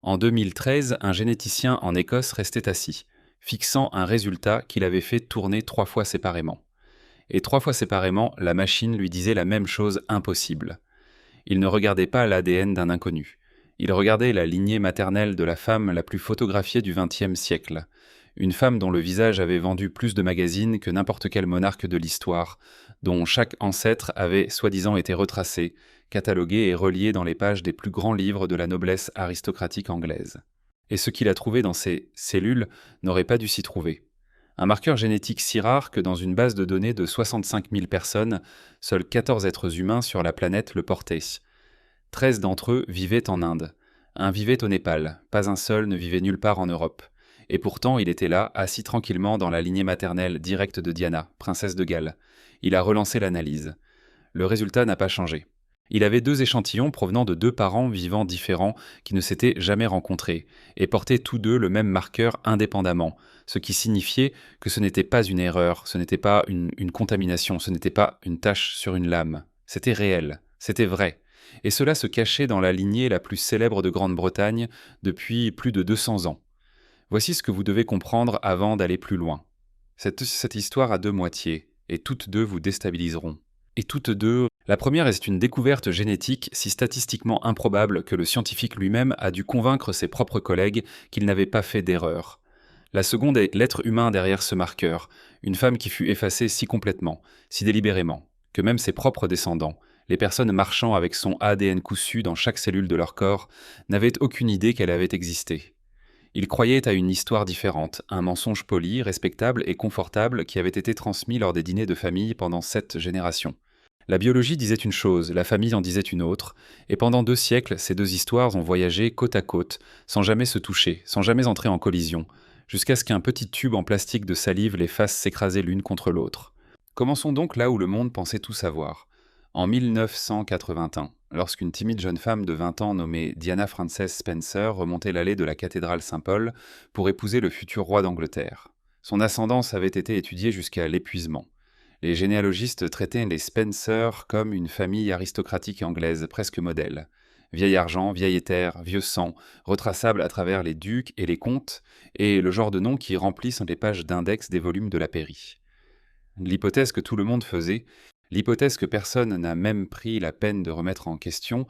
En 2013, un généticien en Écosse restait assis, fixant un résultat qu'il avait fait tourner 3 fois séparément. Et 3 fois séparément, la machine lui disait la même chose impossible. Il ne regardait pas l'ADN d'un inconnu. Il regardait la lignée maternelle de la femme la plus photographiée du XXe siècle. Une femme dont le visage avait vendu plus de magazines que n'importe quel monarque de l'histoire, dont chaque ancêtre avait soi-disant été retracé, catalogué et relié dans les pages des plus grands livres de la noblesse aristocratique anglaise. Et ce qu'il a trouvé dans ces cellules n'aurait pas dû s'y trouver. Un marqueur génétique si rare que dans une base de données de 65 000 personnes, seuls 14 êtres humains sur la planète le portaient. 13 d'entre eux vivaient en Inde. Un vivait au Népal, pas un seul ne vivait nulle part en Europe. Et pourtant, il était là, assis tranquillement dans la lignée maternelle directe de Diana, princesse de Galles. Il a relancé l'analyse. Le résultat n'a pas changé. Il avait 2 échantillons provenant de 2 parents vivants différents qui ne s'étaient jamais rencontrés, et portaient tous deux le même marqueur indépendamment, ce qui signifiait que ce n'était pas une erreur, ce n'était pas une contamination, ce n'était pas une tache sur une lame. C'était réel, c'était vrai. Et cela se cachait dans la lignée la plus célèbre de Grande-Bretagne depuis plus de 200 ans. Voici ce que vous devez comprendre avant d'aller plus loin. Cette histoire a 2 moitiés, et toutes 2 vous déstabiliseront. Et toutes 2, la première est une découverte génétique si statistiquement improbable que le scientifique lui-même a dû convaincre ses propres collègues qu'il n'avait pas fait d'erreur. La seconde est l'être humain derrière ce marqueur, une femme qui fut effacée si complètement, si délibérément, que même ses propres descendants, les personnes marchant avec son ADN cousu dans chaque cellule de leur corps, n'avaient aucune idée qu'elle avait existé. Ils croyaient à une histoire différente, un mensonge poli, respectable et confortable qui avait été transmis lors des dîners de famille pendant 7 générations. La biologie disait une chose, la famille en disait une autre, et pendant 2 siècles, ces 2 histoires ont voyagé côte à côte, sans jamais se toucher, sans jamais entrer en collision, jusqu'à ce qu'un petit tube en plastique de salive les fasse s'écraser l'une contre l'autre. Commençons donc là où le monde pensait tout savoir. En 1981, lorsqu'une timide jeune femme de 20 ans nommée Diana Frances Spencer remontait l'allée de la cathédrale Saint-Paul pour épouser le futur roi d'Angleterre. Son ascendance avait été étudiée jusqu'à l'épuisement. Les généalogistes traitaient les Spencer comme une famille aristocratique anglaise presque modèle. Vieil argent, vieil éther, vieux sang, retraçable à travers les ducs et les comtes, et le genre de noms qui remplissent les pages d'index des volumes de la pairie. L'hypothèse que tout le monde faisait, l'hypothèse que personne n'a même pris la peine de remettre en question,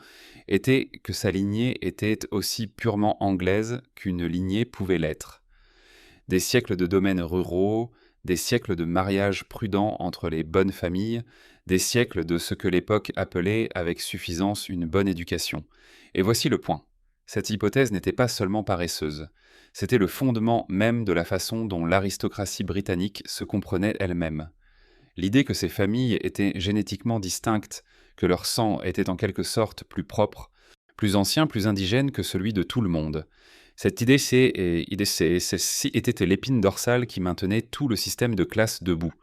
était que sa lignée était aussi purement anglaise qu'une lignée pouvait l'être. Des siècles de domaines ruraux, des siècles de mariages prudents entre les bonnes familles, des siècles de ce que l'époque appelait avec suffisance une bonne éducation. Et voici le point. Cette hypothèse n'était pas seulement paresseuse. C'était le fondement même de la façon dont l'aristocratie britannique se comprenait elle-même. L'idée que ces familles étaient génétiquement distinctes, que leur sang était en quelque sorte plus propre, plus ancien, plus indigène que celui de tout le monde. Cette idée était l'épine dorsale qui maintenait tout le système de classe debout.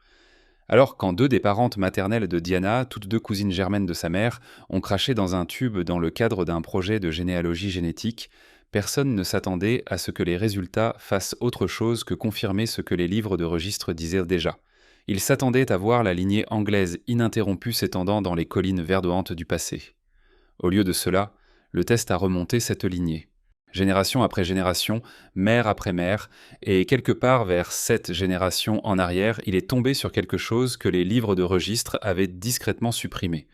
Alors quand 2 des parentes maternelles de Diana, toutes 2 cousines germaines de sa mère, ont craché dans un tube dans le cadre d'un projet de généalogie génétique, personne ne s'attendait à ce que les résultats fassent autre chose que confirmer ce que les livres de registre disaient déjà. Ils s'attendaient à voir la lignée anglaise ininterrompue s'étendant dans les collines verdoyantes du passé. Au lieu de cela, le test a remonté cette lignée. Génération après génération, mère après mère, et quelque part vers 7 générations en arrière, il est tombé sur quelque chose que les livres de registre avaient discrètement supprimé.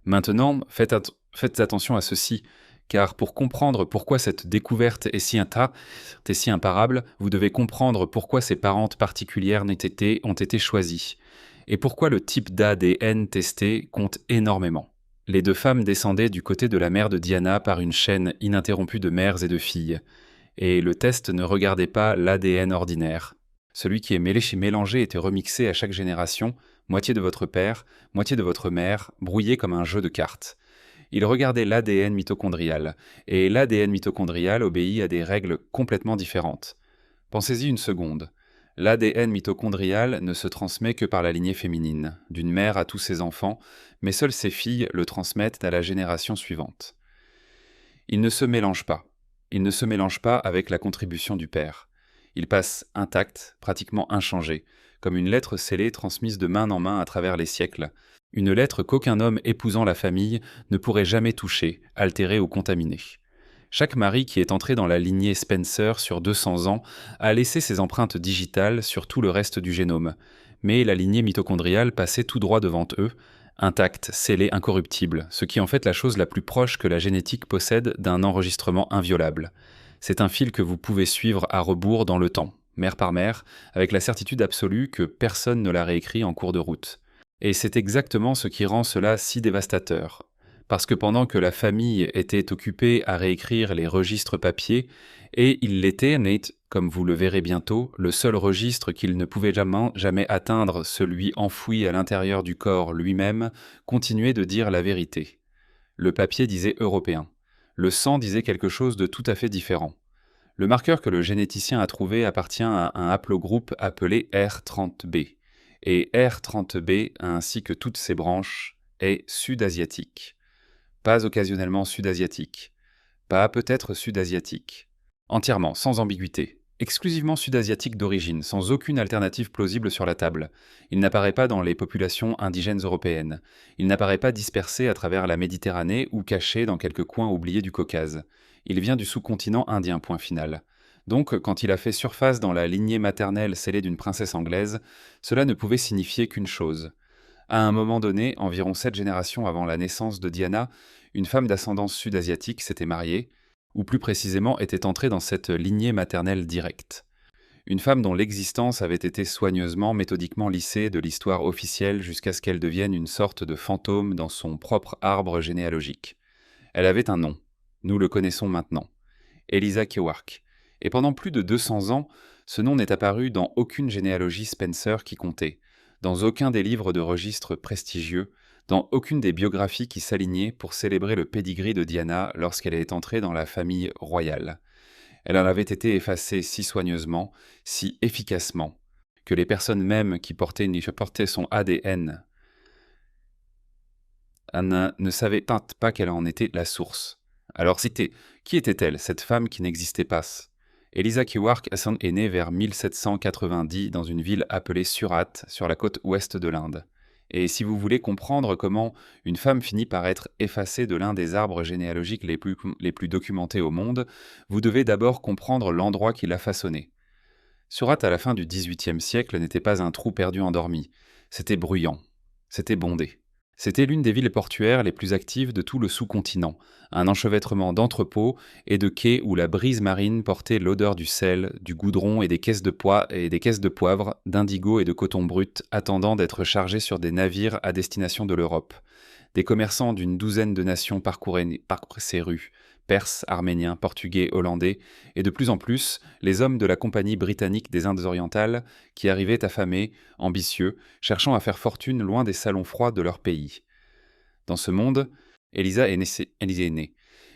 Maintenant, faites attention à ceci, car pour comprendre pourquoi cette découverte est si imparable, vous devez comprendre pourquoi ces parentes particulières ont été choisies, et pourquoi le type d'ADN testé compte énormément. Les 2 femmes descendaient du côté de la mère de Diana par une chaîne ininterrompue de mères et de filles, et le test ne regardait pas l'ADN ordinaire. Celui qui est mélangé était remixé à chaque génération, moitié de votre père, moitié de votre mère, brouillé comme un jeu de cartes. Il regardait l'ADN mitochondrial, et l'ADN mitochondrial obéit à des règles complètement différentes. Pensez-y une seconde. L'ADN mitochondrial ne se transmet que par la lignée féminine, d'une mère à tous ses enfants, mais seules ses filles le transmettent à la génération suivante. Il ne se mélange pas. Il ne se mélange pas avec la contribution du père. Il passe intact, pratiquement inchangé, comme une lettre scellée transmise de main en main à travers les siècles, une lettre qu'aucun homme épousant la famille ne pourrait jamais toucher, altérer ou contaminer. Chaque mari qui est entré dans la lignée Spencer sur 200 ans a laissé ses empreintes digitales sur tout le reste du génome. Mais la lignée mitochondriale passait tout droit devant eux, intacte, scellée, incorruptible, ce qui en fait la chose la plus proche que la génétique possède d'un enregistrement inviolable. C'est un fil que vous pouvez suivre à rebours dans le temps, mère par mère, avec la certitude absolue que personne ne l'a réécrit en cours de route. Et c'est exactement ce qui rend cela si dévastateur. Parce que pendant que la famille était occupée à réécrire les registres papier, et il l'était, Nate, comme vous le verrez bientôt, le seul registre qu'il ne pouvait jamais atteindre, celui enfoui à l'intérieur du corps lui-même, continuait de dire la vérité. Le papier disait européen. Le sang disait quelque chose de tout à fait différent. Le marqueur que le généticien a trouvé appartient à un haplogroupe appelé R30b. Et R30b, ainsi que toutes ses branches, est sud-asiatique. Pas occasionnellement sud-asiatique. Pas peut-être sud-asiatique. Entièrement, sans ambiguïté. Exclusivement sud-asiatique d'origine, sans aucune alternative plausible sur la table. Il n'apparaît pas dans les populations indigènes européennes. Il n'apparaît pas dispersé à travers la Méditerranée ou caché dans quelques coins oubliés du Caucase. Il vient du sous-continent indien, point final. Donc, quand il a fait surface dans la lignée maternelle scellée d'une princesse anglaise, cela ne pouvait signifier qu'une chose. À un moment donné, environ 7 générations avant la naissance de Diana, une femme d'ascendance sud-asiatique s'était mariée, ou plus précisément était entrée dans cette lignée maternelle directe. Une femme dont l'existence avait été soigneusement, méthodiquement lissée de l'histoire officielle jusqu'à ce qu'elle devienne une sorte de fantôme dans son propre arbre généalogique. Elle avait un nom. Nous le connaissons maintenant. Eliza Kewark. Et pendant plus de 200 ans, ce nom n'est apparu dans aucune généalogie Spencer qui comptait, dans aucun des livres de registres prestigieux, dans aucune des biographies qui s'alignaient pour célébrer le pedigree de Diana lorsqu'elle est entrée dans la famille royale. Elle en avait été effacée si soigneusement, si efficacement, que les personnes mêmes qui portaient son ADN ne savaient pas quelle en était la source. Alors qui était-elle, cette femme qui n'existait pas? Eliza Kewark est née vers 1790 dans une ville appelée Surat, sur la côte ouest de l'Inde. Et si vous voulez comprendre comment une femme finit par être effacée de l'un des arbres généalogiques les plus documentés au monde, vous devez d'abord comprendre l'endroit qui l'a façonnée. Surat, à la fin du XVIIIe siècle, n'était pas un trou perdu endormi. C'était bruyant. C'était bondé. C'était l'une des villes portuaires les plus actives de tout le sous-continent, un enchevêtrement d'entrepôts et de quais où la brise marine portait l'odeur du sel, du goudron et des caisses de poivre, d'indigo et de coton brut attendant d'être chargés sur des navires à destination de l'Europe. Des commerçants d'une douzaine de nations parcouraient ces rues, Perses, Arméniens, Portugais, Hollandais, et de plus en plus, les hommes de la Compagnie britannique des Indes orientales qui arrivaient affamés, ambitieux, cherchant à faire fortune loin des salons froids de leur pays. Dans ce monde, Eliza est née,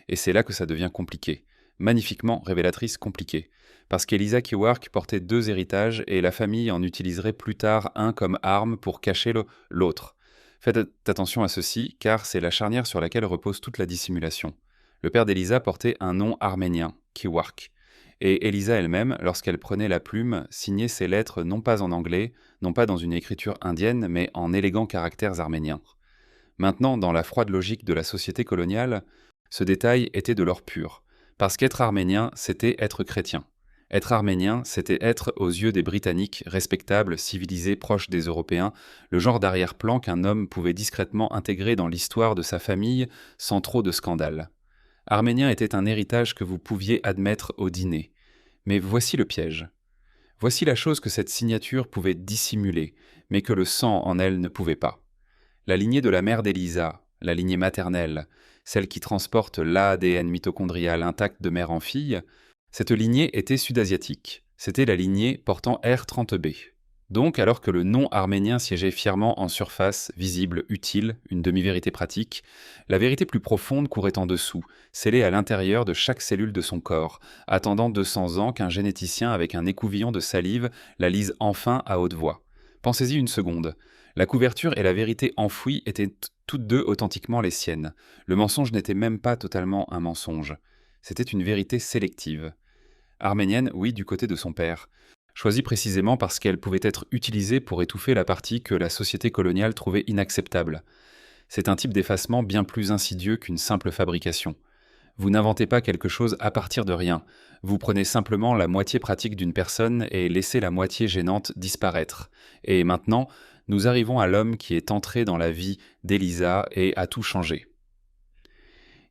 et c'est là que ça devient compliqué, magnifiquement révélatrice compliqué, parce qu'Eliza Kewark portait 2 héritages et la famille en utiliserait plus tard un comme arme pour cacher l'autre. Faites attention à ceci, car c'est la charnière sur laquelle repose toute la dissimulation. Le père d'Eliza portait un nom arménien, Kewark, et Eliza elle-même, lorsqu'elle prenait la plume, signait ses lettres non pas en anglais, non pas dans une écriture indienne, mais en élégants caractères arméniens. Maintenant, dans la froide logique de la société coloniale, ce détail était de l'or pur, parce qu'être arménien, c'était être chrétien. Être arménien, c'était être, aux yeux des Britanniques, respectables, civilisés, proches des Européens, le genre d'arrière-plan qu'un homme pouvait discrètement intégrer dans l'histoire de sa famille sans trop de scandale. Arménien était un héritage que vous pouviez admettre au dîner. Mais voici le piège. Voici la chose que cette signature pouvait dissimuler, mais que le sang en elle ne pouvait pas. La lignée de la mère d'Eliza, la lignée maternelle, celle qui transporte l'ADN mitochondrial intact de mère en fille, cette lignée était sud-asiatique. C'était la lignée portant R30b. Donc, alors que le nom arménien siégeait fièrement en surface, visible, utile, une demi-vérité pratique, la vérité plus profonde courait en dessous, scellée à l'intérieur de chaque cellule de son corps, attendant 200 ans qu'un généticien avec un écouvillon de salive la lise enfin à haute voix. Pensez-y une seconde. La couverture et la vérité enfouie étaient toutes deux authentiquement les siennes. Le mensonge n'était même pas totalement un mensonge. C'était une vérité sélective. Arménienne, oui, du côté de son père. Choisie précisément parce qu'elle pouvait être utilisée pour étouffer la partie que la société coloniale trouvait inacceptable. C'est un type d'effacement bien plus insidieux qu'une simple fabrication. Vous n'inventez pas quelque chose à partir de rien. Vous prenez simplement la moitié pratique d'une personne et laissez la moitié gênante disparaître. Et maintenant, nous arrivons à l'homme qui est entré dans la vie d'Elisa et a tout changé.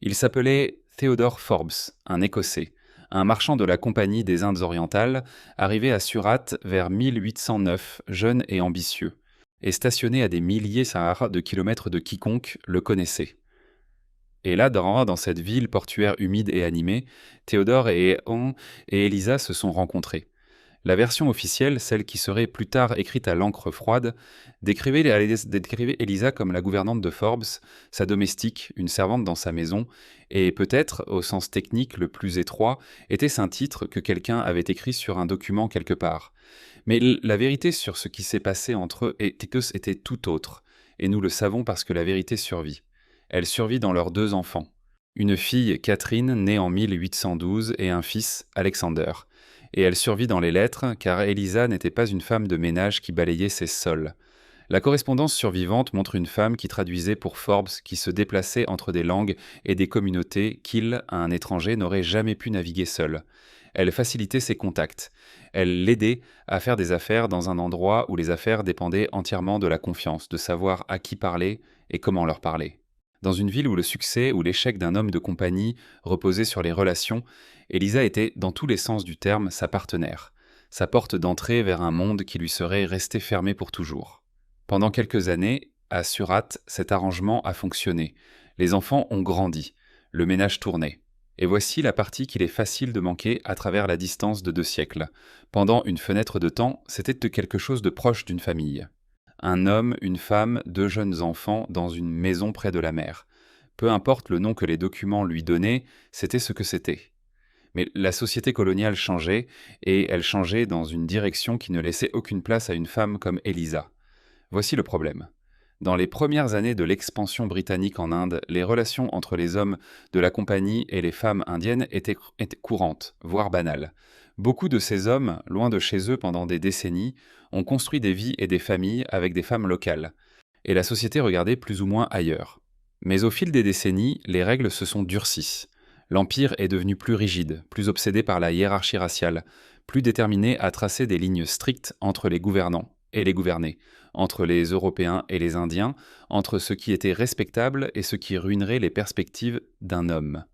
Il s'appelait Theodore Forbes, un Écossais, un marchand de la Compagnie des Indes orientales, arrivé à Surat vers 1809, jeune et ambitieux, et stationné à des milliers de kilomètres de quiconque le connaissait. Et là, dans cette ville portuaire humide et animée, Théodore et Elisa se sont rencontrés. La version officielle, celle qui serait plus tard écrite à l'encre froide, décrivait Elisa comme la gouvernante de Forbes, sa domestique, une servante dans sa maison, et peut-être, au sens technique le plus étroit, était-ce un titre que quelqu'un avait écrit sur un document quelque part. Mais la vérité sur ce qui s'est passé entre eux était tout autre, et nous le savons parce que la vérité survit. Elle survit dans leurs 2 enfants. Une fille, Catherine, née en 1812, et un fils, Alexander. Et elle survit dans les lettres, car Elisa n'était pas une femme de ménage qui balayait ses sols. La correspondance survivante montre une femme qui traduisait pour Forbes, qui se déplaçait entre des langues et des communautés qu'il, un étranger, n'aurait jamais pu naviguer seul. Elle facilitait ses contacts. Elle l'aidait à faire des affaires dans un endroit où les affaires dépendaient entièrement de la confiance, de savoir à qui parler et comment leur parler. Dans une ville où le succès ou l'échec d'un homme de compagnie reposait sur les relations, Elisa était, dans tous les sens du terme, sa partenaire, sa porte d'entrée vers un monde qui lui serait resté fermé pour toujours. Pendant quelques années, à Surat, cet arrangement a fonctionné. Les enfants ont grandi, le ménage tournait. Et voici la partie qu'il est facile de manquer à travers la distance de 2 siècles. Pendant une fenêtre de temps, c'était quelque chose de proche d'une famille. Un homme, une femme, 2 jeunes enfants dans une maison près de la mer. Peu importe le nom que les documents lui donnaient, c'était ce que c'était. Mais la société coloniale changeait, et elle changeait dans une direction qui ne laissait aucune place à une femme comme Elisa. Voici le problème. Dans les premières années de l'expansion britannique en Inde, les relations entre les hommes de la compagnie et les femmes indiennes étaient courantes, voire banales. Beaucoup de ces hommes, loin de chez eux pendant des décennies, ont construit des vies et des familles avec des femmes locales. Et la société regardait plus ou moins ailleurs. Mais au fil des décennies, les règles se sont durcies. L'Empire est devenu plus rigide, plus obsédé par la hiérarchie raciale, plus déterminé à tracer des lignes strictes entre les gouvernants et les gouvernés, entre les Européens et les Indiens, entre ce qui était respectable et ce qui ruinerait les perspectives d'un homme.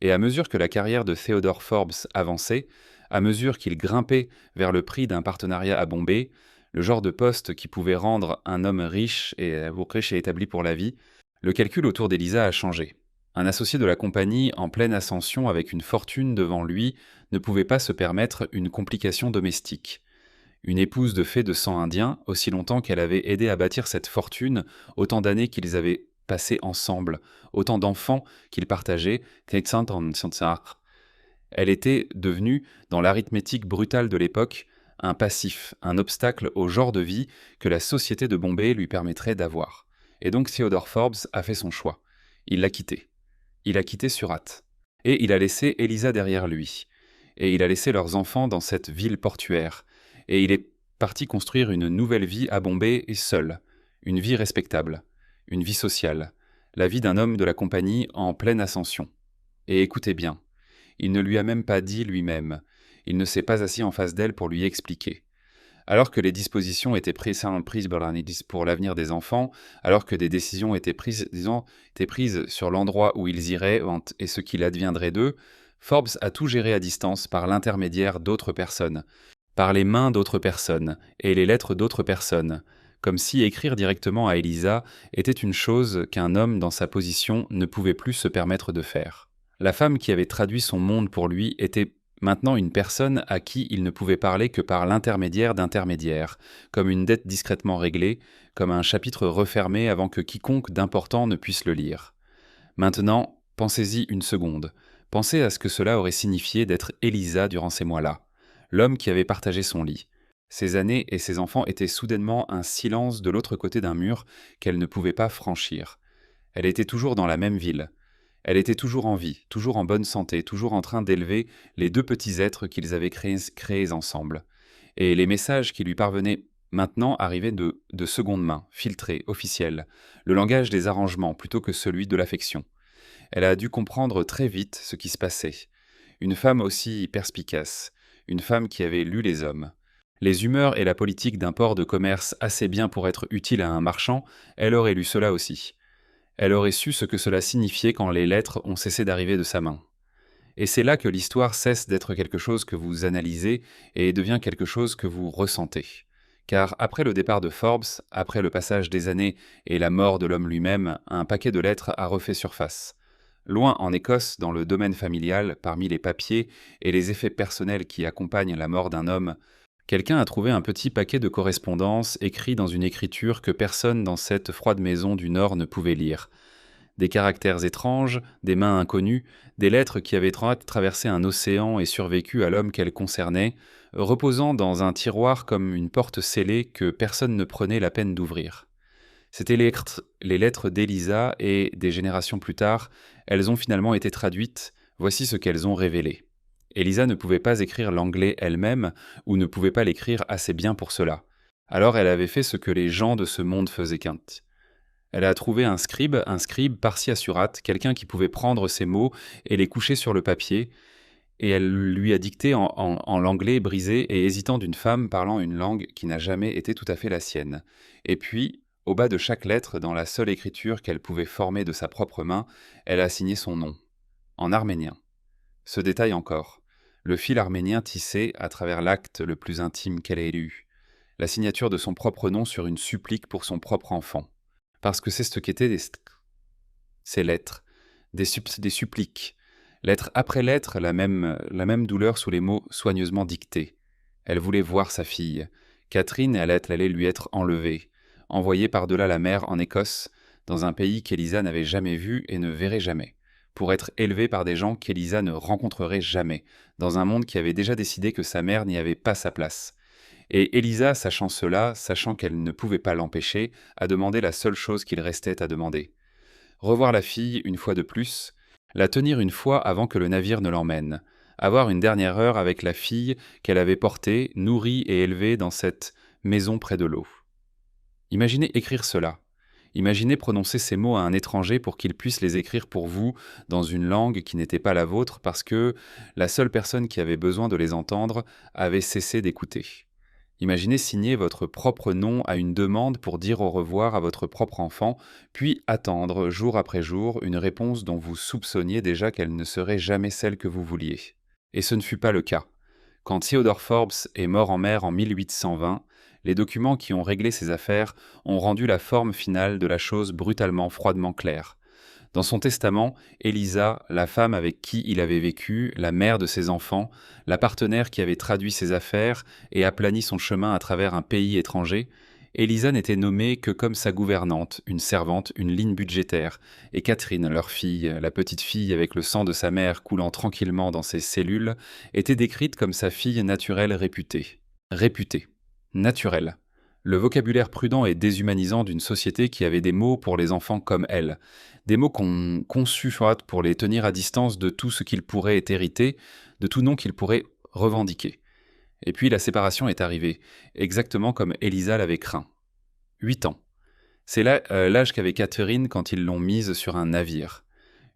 Et à mesure que la carrière de Theodore Forbes avançait, à mesure qu'il grimpait vers le prix d'un partenariat à Bombay, le genre de poste qui pouvait rendre un homme riche et établi pour la vie, le calcul autour d'Elisa a changé. Un associé de la compagnie en pleine ascension avec une fortune devant lui ne pouvait pas se permettre une complication domestique. Une épouse de fait de sang indien, aussi longtemps qu'elle avait aidé à bâtir cette fortune, autant d'années qu'ils avaient passées ensemble, autant d'enfants qu'ils partageaient, elle était devenue, dans l'arithmétique brutale de l'époque, un passif, un obstacle au genre de vie que la société de Bombay lui permettrait d'avoir. Et donc Theodore Forbes a fait son choix. Il l'a quitté. Il a quitté Surat. Et il a laissé Elisa derrière lui. Et il a laissé leurs enfants dans cette ville portuaire. Et il est parti construire une nouvelle vie à Bombay et seul. Une vie respectable. Une vie sociale. La vie d'un homme de la compagnie en pleine ascension. Et écoutez bien. Il ne lui a même pas dit lui-même. Il ne s'est pas assis en face d'elle pour lui expliquer. Alors que les dispositions étaient prises pour l'avenir des enfants, alors que des décisions étaient prises sur l'endroit où ils iraient et ce qu'il adviendrait d'eux, Forbes a tout géré à distance par l'intermédiaire d'autres personnes, par les mains d'autres personnes et les lettres d'autres personnes, comme si écrire directement à Elisa était une chose qu'un homme dans sa position ne pouvait plus se permettre de faire. La femme qui avait traduit son monde pour lui était maintenant une personne à qui il ne pouvait parler que par l'intermédiaire d'intermédiaires, comme une dette discrètement réglée, comme un chapitre refermé avant que quiconque d'important ne puisse le lire. Maintenant, pensez-y une seconde. Pensez à ce que cela aurait signifié d'être Elisa durant ces mois-là, l'homme qui avait partagé son lit. Ses années et ses enfants étaient soudainement un silence de l'autre côté d'un mur qu'elle ne pouvait pas franchir. Elle était toujours dans la même ville. Elle était toujours en vie, toujours en bonne santé, toujours en train d'élever les 2 petits êtres qu'ils avaient créés ensemble. Et les messages qui lui parvenaient maintenant arrivaient de seconde main, filtrés, officiels, le langage des arrangements plutôt que celui de l'affection. Elle a dû comprendre très vite ce qui se passait. Une femme aussi perspicace, une femme qui avait lu les hommes. Les humeurs et la politique d'un port de commerce assez bien pour être utile à un marchand, elle aurait lu cela aussi. Elle aurait su ce que cela signifiait quand les lettres ont cessé d'arriver de sa main. Et c'est là que l'histoire cesse d'être quelque chose que vous analysez et devient quelque chose que vous ressentez. Car après le départ de Forbes, après le passage des années et la mort de l'homme lui-même, un paquet de lettres a refait surface. Loin en Écosse, dans le domaine familial, parmi les papiers et les effets personnels qui accompagnent la mort d'un homme, quelqu'un a trouvé un petit paquet de correspondances écrit dans une écriture que personne dans cette froide maison du Nord ne pouvait lire. Des caractères étranges, des mains inconnues, des lettres qui avaient traversé un océan et survécu à l'homme qu'elles concernaient, reposant dans un tiroir comme une porte scellée que personne ne prenait la peine d'ouvrir. C'étaient les lettres d'Elisa et, des générations plus tard, elles ont finalement été traduites, voici ce qu'elles ont révélé. Elisa ne pouvait pas écrire l'anglais elle-même, ou ne pouvait pas l'écrire assez bien pour cela. Alors elle avait fait ce que les gens de ce monde faisaient qu'un. Elle a trouvé un scribe parsi assurat, quelqu'un qui pouvait prendre ces mots et les coucher sur le papier, et elle lui a dicté en l'anglais brisé et hésitant d'une femme parlant une langue qui n'a jamais été tout à fait la sienne. Et puis, au bas de chaque lettre, dans la seule écriture qu'elle pouvait former de sa propre main, elle a signé son nom, en arménien. Ce détail encore, le fil arménien tissé à travers l'acte le plus intime qu'elle ait lu, la signature de son propre nom sur une supplique pour son propre enfant. Parce que c'est ce qu'étaient ces lettres, des suppliques. Lettre après lettre, la même douleur sous les mots soigneusement dictés. Elle voulait voir sa fille. Catherine allait lui être enlevée, envoyée par-delà la mer en Écosse, dans un pays qu'Elisa n'avait jamais vu et ne verrait jamais, pour être élevée par des gens qu'Elisa ne rencontrerait jamais, dans un monde qui avait déjà décidé que sa mère n'y avait pas sa place. Et Elisa, sachant cela, sachant qu'elle ne pouvait pas l'empêcher, a demandé la seule chose qu'il restait à demander. Revoir la fille une fois de plus, la tenir une fois avant que le navire ne l'emmène, avoir une dernière heure avec la fille qu'elle avait portée, nourrie et élevée dans cette maison près de l'eau. Imaginez écrire cela. Imaginez prononcer ces mots à un étranger pour qu'il puisse les écrire pour vous dans une langue qui n'était pas la vôtre parce que la seule personne qui avait besoin de les entendre avait cessé d'écouter. Imaginez signer votre propre nom à une demande pour dire au revoir à votre propre enfant, puis attendre jour après jour une réponse dont vous soupçonniez déjà qu'elle ne serait jamais celle que vous vouliez. Et ce ne fut pas le cas. Quand Theodore Forbes est mort en mer en 1820, les documents qui ont réglé ses affaires ont rendu la forme finale de la chose brutalement, froidement claire. Dans son testament, Elisa, la femme avec qui il avait vécu, la mère de ses enfants, la partenaire qui avait traduit ses affaires et aplani son chemin à travers un pays étranger, Elisa n'était nommée que comme sa gouvernante, une servante, une ligne budgétaire, et Catherine, leur fille, la petite fille avec le sang de sa mère coulant tranquillement dans ses cellules, était décrite comme sa fille naturelle réputée. Réputée. Naturelle. Le vocabulaire prudent et déshumanisant d'une société qui avait des mots pour les enfants comme elle, des mots qu'on conçut pour les tenir à distance de tout ce qu'ils pourraient hériter, de tout nom qu'ils pourraient revendiquer. Et puis la séparation est arrivée, exactement comme Elisa l'avait craint. 8 ans. C'est là l'âge qu'avait Catherine quand ils l'ont mise sur un navire.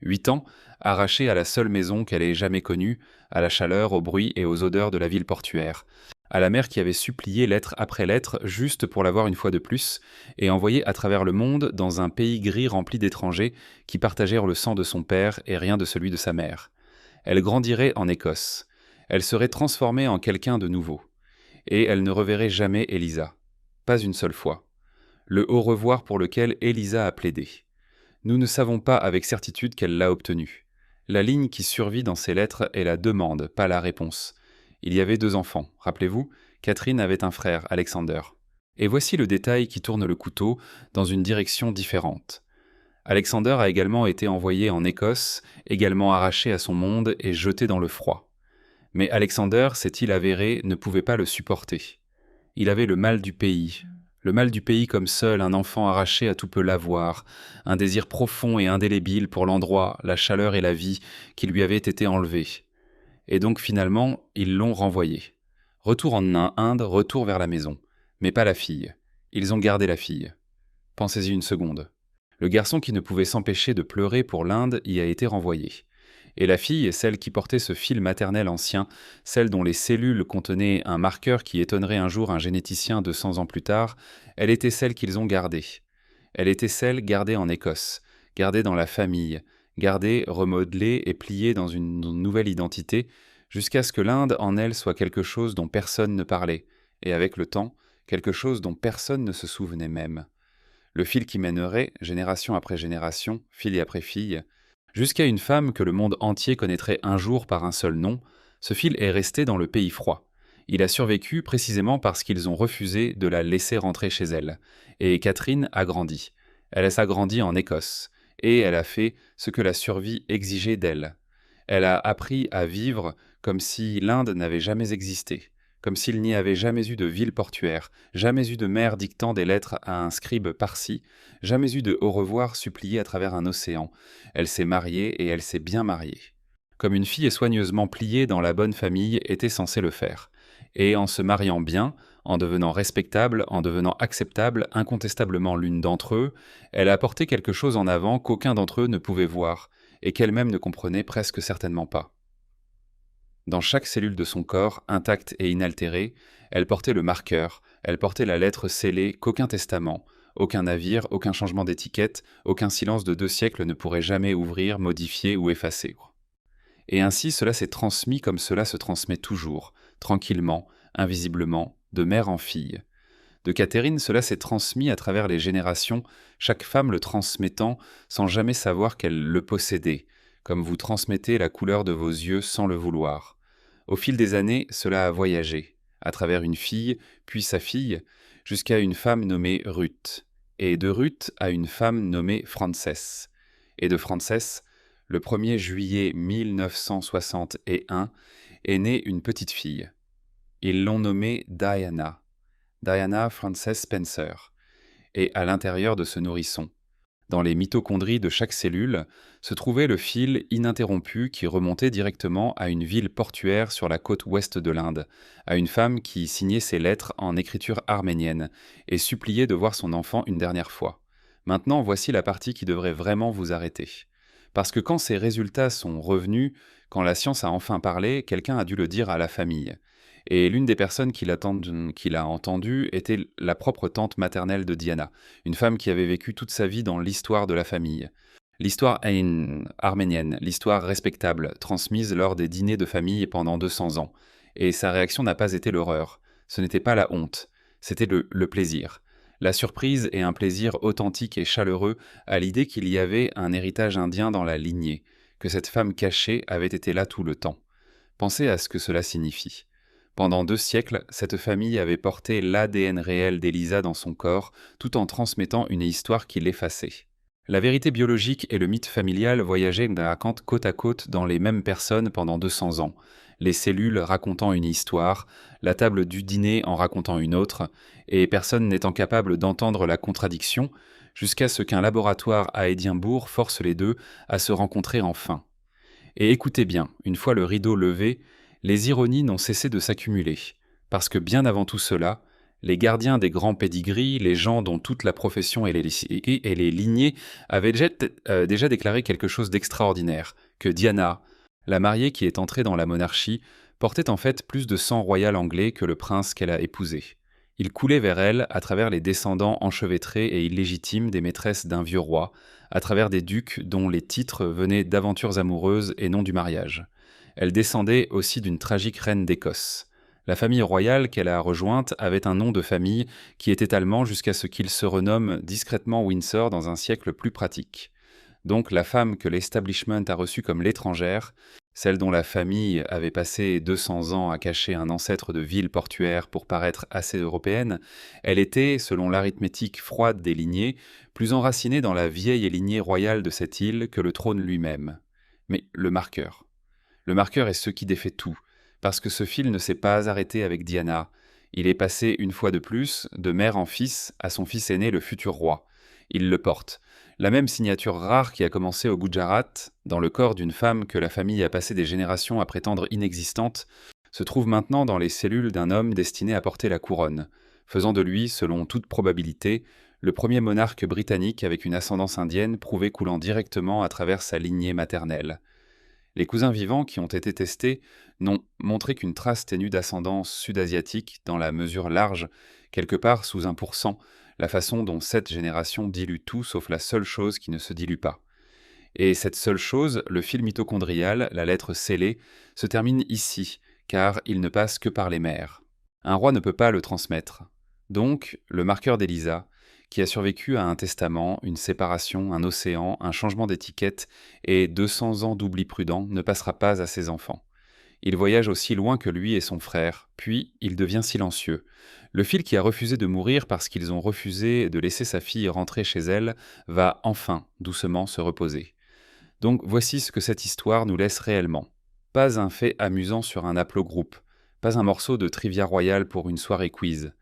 8 ans, arrachée à la seule maison qu'elle ait jamais connue, à la chaleur, au bruit et aux odeurs de la ville portuaire, à la mère qui avait supplié lettre après lettre juste pour la voir une fois de plus, et envoyée à travers le monde dans un pays gris rempli d'étrangers qui partagèrent le sang de son père et rien de celui de sa mère. Elle grandirait en Écosse. Elle serait transformée en quelqu'un de nouveau. Et elle ne reverrait jamais Elisa. Pas une seule fois. Le au revoir pour lequel Elisa a plaidé. Nous ne savons pas avec certitude qu'elle l'a obtenu. La ligne qui survit dans ces lettres est la demande, pas la réponse. Il y avait 2 enfants, rappelez-vous, Catherine avait un frère, Alexander. Et voici le détail qui tourne le couteau dans une direction différente. Alexander a également été envoyé en Écosse, également arraché à son monde et jeté dans le froid. Mais Alexander, s'est-il avéré, ne pouvait pas le supporter. Il avait le mal du pays comme seul un enfant arraché à tout peut l'avoir, un désir profond et indélébile pour l'endroit, la chaleur et la vie qui lui avaient été enlevés. Et donc finalement, ils l'ont renvoyé. Retour en Inde, retour vers la maison. Mais pas la fille. Ils ont gardé la fille. Pensez-y une seconde. Le garçon qui ne pouvait s'empêcher de pleurer pour l'Inde y a été renvoyé. Et la fille, celle qui portait ce fil maternel ancien, celle dont les cellules contenaient un marqueur qui étonnerait un jour un généticien 200 ans plus tard, elle était celle qu'ils ont gardée. Elle était celle gardée en Écosse, gardée dans la famille, gardée, remodelée et pliée dans une nouvelle identité, jusqu'à ce que l'Inde en elle soit quelque chose dont personne ne parlait, et avec le temps, quelque chose dont personne ne se souvenait même. Le fil qui mènerait, génération après génération, fille après fille, jusqu'à une femme que le monde entier connaîtrait un jour par un seul nom, ce fil est resté dans le pays froid. Il a survécu précisément parce qu'ils ont refusé de la laisser rentrer chez elle. Et Catherine a grandi. Elle s'est grandi en Écosse. Et elle a fait ce que la survie exigeait d'elle. Elle a appris à vivre comme si l'Inde n'avait jamais existé, comme s'il n'y avait jamais eu de ville portuaire, jamais eu de mère dictant des lettres à un scribe parsi, jamais eu de au revoir supplié à travers un océan. Elle s'est mariée et elle s'est bien mariée. Comme une fille soigneusement pliée dans la bonne famille était censée le faire. Et en se mariant bien, en devenant respectable, en devenant acceptable, incontestablement l'une d'entre eux, elle a apporté quelque chose en avant qu'aucun d'entre eux ne pouvait voir, et qu'elle-même ne comprenait presque certainement pas. Dans chaque cellule de son corps, intacte et inaltérée, elle portait le marqueur, elle portait la lettre scellée qu'aucun testament, aucun navire, aucun changement d'étiquette, aucun silence de 2 siècles ne pourrait jamais ouvrir, modifier ou effacer. Et ainsi cela s'est transmis comme cela se transmet toujours, tranquillement, invisiblement, de mère en fille. De Catherine, cela s'est transmis à travers les générations, chaque femme le transmettant sans jamais savoir qu'elle le possédait, comme vous transmettez la couleur de vos yeux sans le vouloir. Au fil des années, cela a voyagé, à travers une fille, puis sa fille, jusqu'à une femme nommée Ruth, et de Ruth à une femme nommée Frances, et de Frances, le 1er juillet 1961, est née une petite fille. Ils l'ont nommée Diana. Diana Frances Spencer, et à l'intérieur de ce nourrisson, dans les mitochondries de chaque cellule, se trouvait le fil ininterrompu qui remontait directement à une ville portuaire sur la côte ouest de l'Inde, à une femme qui signait ses lettres en écriture arménienne et suppliait de voir son enfant une dernière fois. Maintenant, voici la partie qui devrait vraiment vous arrêter. Parce que quand ces résultats sont revenus, quand la science a enfin parlé, quelqu'un a dû le dire à la famille. Et l'une des personnes qui l'a entendu était la propre tante maternelle de Diana, une femme qui avait vécu toute sa vie dans l'histoire de la famille. L'histoire arménienne, l'histoire respectable, transmise lors des dîners de famille pendant 200 ans. Et sa réaction n'a pas été l'horreur. Ce n'était pas la honte, c'était le plaisir. La surprise et un plaisir authentique et chaleureux à l'idée qu'il y avait un héritage indien dans la lignée, que cette femme cachée avait été là tout le temps. Pensez à ce que cela signifie. Pendant 2 siècles, cette famille avait porté l'ADN réel d'Elisa dans son corps, tout en transmettant une histoire qui l'effaçait. La vérité biologique et le mythe familial voyageaient côte à côte dans les mêmes personnes pendant 200 ans, les cellules racontant une histoire, la table du dîner en racontant une autre, et personne n'étant capable d'entendre la contradiction, jusqu'à ce qu'un laboratoire à Édimbourg force les deux à se rencontrer enfin. Et écoutez bien, une fois le rideau levé, les ironies n'ont cessé de s'accumuler, parce que bien avant tout cela, les gardiens des grands pédigris, les gens dont toute la profession et les lignées avaient déjà déclaré quelque chose d'extraordinaire, que Diana, la mariée qui est entrée dans la monarchie, portait en fait plus de sang royal anglais que le prince qu'elle a épousé. Il coulait vers elle à travers les descendants enchevêtrés et illégitimes des maîtresses d'un vieux roi, à travers des ducs dont les titres venaient d'aventures amoureuses et non du mariage. Elle descendait aussi d'une tragique reine d'Écosse. La famille royale qu'elle a rejointe avait un nom de famille qui était allemand jusqu'à ce qu'il se renomme discrètement Windsor dans un siècle plus pratique. Donc la femme que l'establishment a reçue comme l'étrangère, celle dont la famille avait passé 200 ans à cacher un ancêtre de ville portuaire pour paraître assez européenne, elle était, selon l'arithmétique froide des lignées, plus enracinée dans la vieille lignée royale de cette île que le trône lui-même. Mais le marqueur. Le marqueur est ce qui défait tout, parce que ce fil ne s'est pas arrêté avec Diana. Il est passé une fois de plus, de mère en fils, à son fils aîné, le futur roi. Il le porte. La même signature rare qui a commencé au Gujarat, dans le corps d'une femme que la famille a passé des générations à prétendre inexistante, se trouve maintenant dans les cellules d'un homme destiné à porter la couronne, faisant de lui, selon toute probabilité, le premier monarque britannique avec une ascendance indienne prouvée coulant directement à travers sa lignée maternelle. Les cousins vivants qui ont été testés n'ont montré qu'une trace ténue d'ascendance sud-asiatique dans la mesure large, quelque part sous 1%, la façon dont cette génération dilue tout sauf la seule chose qui ne se dilue pas. Et cette seule chose, le fil mitochondrial, la lettre scellée, se termine ici, car il ne passe que par les mères. Un roi ne peut pas le transmettre. Donc, le marqueur d'Elisa, qui a survécu à un testament, une séparation, un océan, un changement d'étiquette et 200 ans d'oubli prudent, ne passera pas à ses enfants. Il voyage aussi loin que lui et son frère, puis il devient silencieux. Le fil qui a refusé de mourir parce qu'ils ont refusé de laisser sa fille rentrer chez elle va enfin doucement se reposer. Donc voici ce que cette histoire nous laisse réellement. Pas un fait amusant sur un haplogroupe, pas un morceau de trivia royal pour une soirée quiz.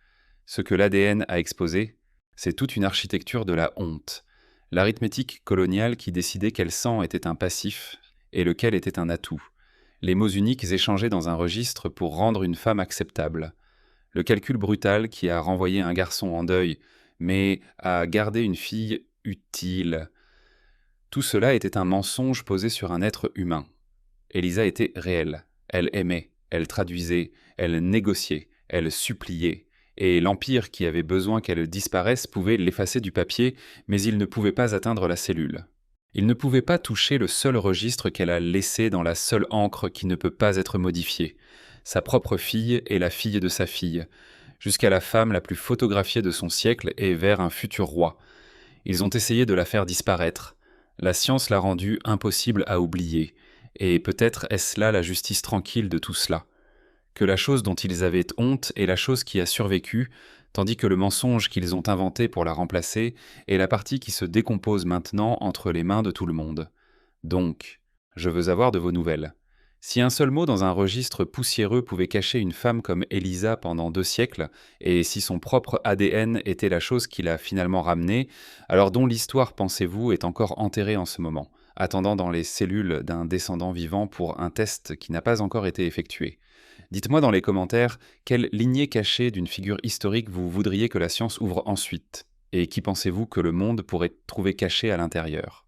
Ce que l'ADN a exposé, c'est toute une architecture de la honte. L'arithmétique coloniale qui décidait quel sang était un passif et lequel était un atout. Les mots uniques échangés dans un registre pour rendre une femme acceptable. Le calcul brutal qui a renvoyé un garçon en deuil, mais a gardé une fille utile. Tout cela était un mensonge posé sur un être humain. Elisa était réelle. Elle aimait, elle traduisait, elle négociait, elle suppliait. Et l'Empire qui avait besoin qu'elle disparaisse pouvait l'effacer du papier, mais il ne pouvait pas atteindre la cellule. Il ne pouvait pas toucher le seul registre qu'elle a laissé dans la seule encre qui ne peut pas être modifiée. Sa propre fille et la fille de sa fille, jusqu'à la femme la plus photographiée de son siècle et vers un futur roi. Ils ont essayé de la faire disparaître. La science l'a rendue impossible à oublier. Et peut-être est-ce là la justice tranquille de tout cela. Que la chose dont ils avaient honte est la chose qui a survécu, tandis que le mensonge qu'ils ont inventé pour la remplacer est la partie qui se décompose maintenant entre les mains de tout le monde. Donc, je veux avoir de vos nouvelles. Si un seul mot dans un registre poussiéreux pouvait cacher une femme comme Elisa pendant 2 siècles, et si son propre ADN était la chose qui l'a finalement ramenée, alors dont l'histoire, pensez-vous, est encore enterrée en ce moment, attendant dans les cellules d'un descendant vivant pour un test qui n'a pas encore été effectué. Dites-moi dans les commentaires quelle lignée cachée d'une figure historique vous voudriez que la science ouvre ensuite, et qui pensez-vous que le monde pourrait trouver caché à l'intérieur.